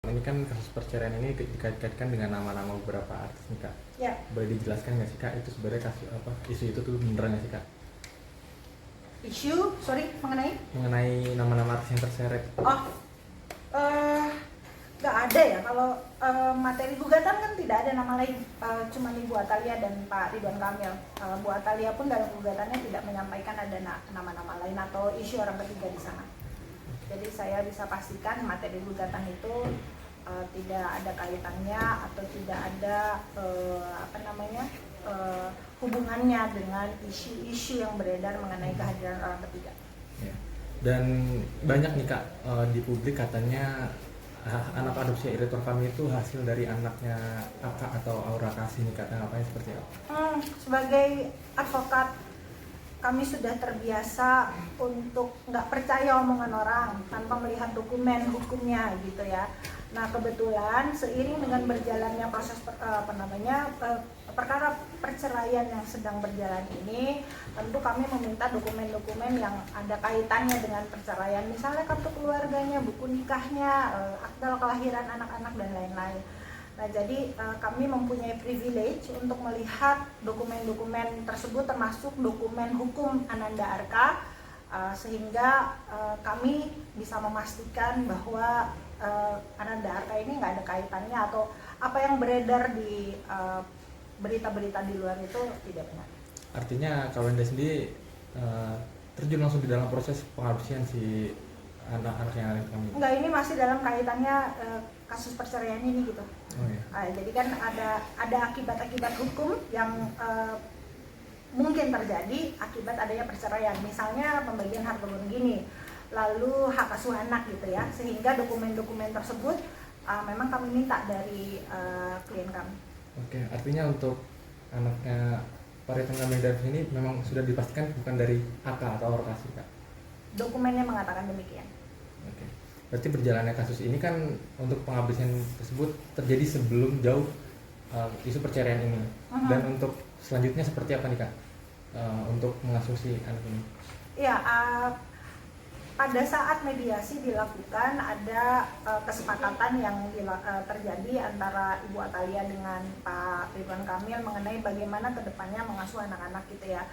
Ini kan kasus perceraian ini dikait-kaitkan dengan nama-nama beberapa artis nih Kak. Ya, Boleh dijelaskan nggak sih Kak, itu sebenarnya kasus apa, isu itu tuh beneran nggak sih Kak? Mengenai nama-nama artis yang terseret. oh, eh, nggak ada ya. Kalau materi gugatan kan tidak ada nama lain, cuma Ibu Atalia dan Pak Ridwan Kamil. Bu Atalia pun dalam gugatannya tidak menyampaikan ada nama-nama lain atau isu orang ketiga di sana. Jadi saya bisa pastikan materi gugatan itu tidak ada kaitannya atau tidak ada hubungannya dengan isu-isu yang beredar mengenai kehadiran orang ketiga. Ya. Dan banyak nih Kak, di publik katanya anak adopsi Ridwan Kamil itu hasil dari anaknya Kakak atau Aura Kasih nih Kak, tanggapannya seperti apa? Sebagai advokat, kami sudah terbiasa untuk nggak percaya omongan orang tanpa melihat dokumen hukumnya gitu ya. Nah kebetulan seiring dengan berjalannya proses perkara perceraian yang sedang berjalan ini, tentu kami meminta dokumen-dokumen yang ada kaitannya dengan perceraian, misalnya kartu keluarganya, buku nikahnya, akta kelahiran anak-anak dan lain-lain. Nah, jadi kami mempunyai privilege untuk melihat dokumen-dokumen tersebut, termasuk dokumen hukum Ananda Arka, sehingga kami bisa memastikan bahwa Ananda Arka ini nggak ada kaitannya atau apa yang beredar di berita-berita di luar itu tidak benar. Artinya kalau Anda sendiri terjun langsung di dalam proses pengadopsian si anak-anak yang ada kami? Enggak, ini masih dalam kaitannya kasus perceraian ini gitu. Oh, iya. Jadi kan ada akibat-akibat hukum yang mungkin terjadi akibat adanya perceraian, misalnya pembagian harta gono gini, lalu hak asuh anak gitu ya, sehingga dokumen-dokumen tersebut memang kami minta dari klien kami. Oke, artinya untuk anaknya Pak Ridwan Kamil ini memang sudah dipastikan bukan dari AK atau Aura Kasih Kak? Dokumennya mengatakan demikian. Oke, berarti berjalannya kasus ini kan untuk pengabdian tersebut terjadi sebelum jauh isu perceraian ini. Dan untuk selanjutnya seperti apa nih Kak, untuk mengasuh si anak ini? Ya, pada saat mediasi dilakukan ada kesepakatan yang terjadi antara Ibu Atalia dengan Pak Ridwan Kamil mengenai bagaimana kedepannya mengasuh anak-anak gitu ya.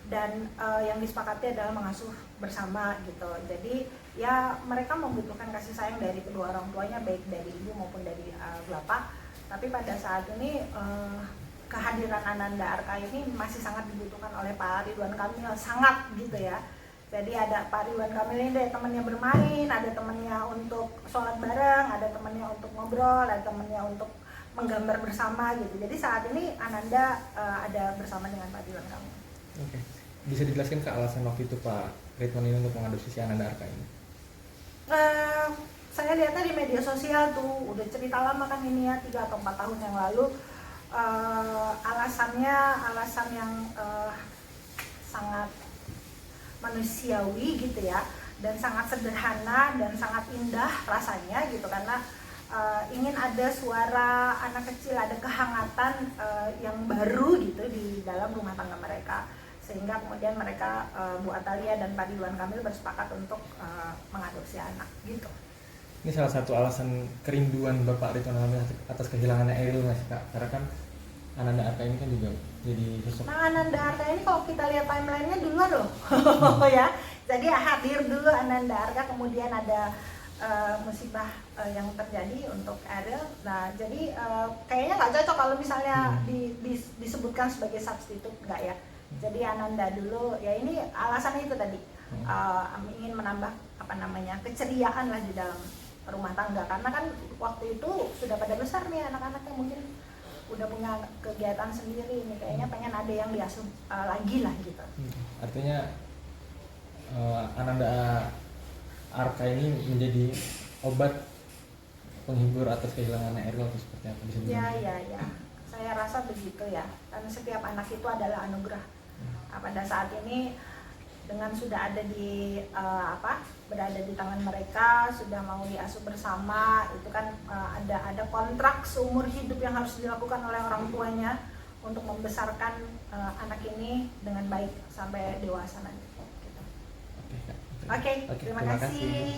Dan yang disepakati adalah mengasuh bersama gitu. Jadi ya mereka membutuhkan kasih sayang dari kedua orang tuanya, baik dari ibu maupun dari bapak. Tapi pada saat ini kehadiran Ananda Arka ini masih sangat dibutuhkan oleh Pak Ridwan Kamil, sangat gitu ya. Jadi ada Pak Ridwan Kamil ini, ada temannya bermain, ada temannya untuk sholat bareng, ada temannya untuk ngobrol, ada temannya untuk menggambar bersama gitu. Jadi saat ini Ananda ada bersama dengan Pak Ridwan Kamil. Oke, bisa dijelaskan ke alasan waktu itu Pak Ridwan ini untuk mengadopsi si Ananda Arka ini? Saya lihatnya di media sosial tuh, udah cerita lama kan ini ya, 3 atau 4 tahun yang lalu. Alasannya alasan yang sangat manusiawi gitu ya, dan sangat sederhana dan sangat indah rasanya gitu, karena ingin ada suara anak kecil, ada kehangatan yang baru gitu di dalam rumah tangga mereka, sehingga kemudian mereka Bu Atalia dan Pak Ridwan Kamil bersepakat untuk mengadopsi anak gitu. Ini salah satu alasan kerinduan Bapak Ridwan Kamil atas kehilangannya Eril nggak sih Kak? Karena kan Ananda Arka ini kan juga jadi sosok. Nah, Ananda Arka ini kalau kita lihat timelinenya duluan loh. Ya, jadi hadir dulu Ananda Arka, kemudian ada musibah yang terjadi untuk Eril. Nah, jadi kayaknya nggak cocok kalau misalnya disebutkan sebagai substitut, nggak ya. Jadi Ananda dulu, ya ini alasannya itu tadi, ingin menambah keceriaan lah di dalam rumah tangga, karena kan waktu itu sudah pada besar nih anak-anaknya, mungkin udah punya kegiatan sendiri nih, kayaknya pengen ada yang diasuh lagi lah gitu. Artinya Ananda Arka ini menjadi obat penghibur atas kehilangannya Eril atau seperti apa bisa dibilang? Ya, saya rasa begitu ya, karena setiap anak itu adalah anugerah. Pada saat ini dengan sudah ada di berada di tangan mereka, sudah mau diasuh bersama, itu kan ada kontrak seumur hidup yang harus dilakukan oleh orang tuanya untuk membesarkan anak ini dengan baik sampai dewasa nanti. Oke, terima kasih.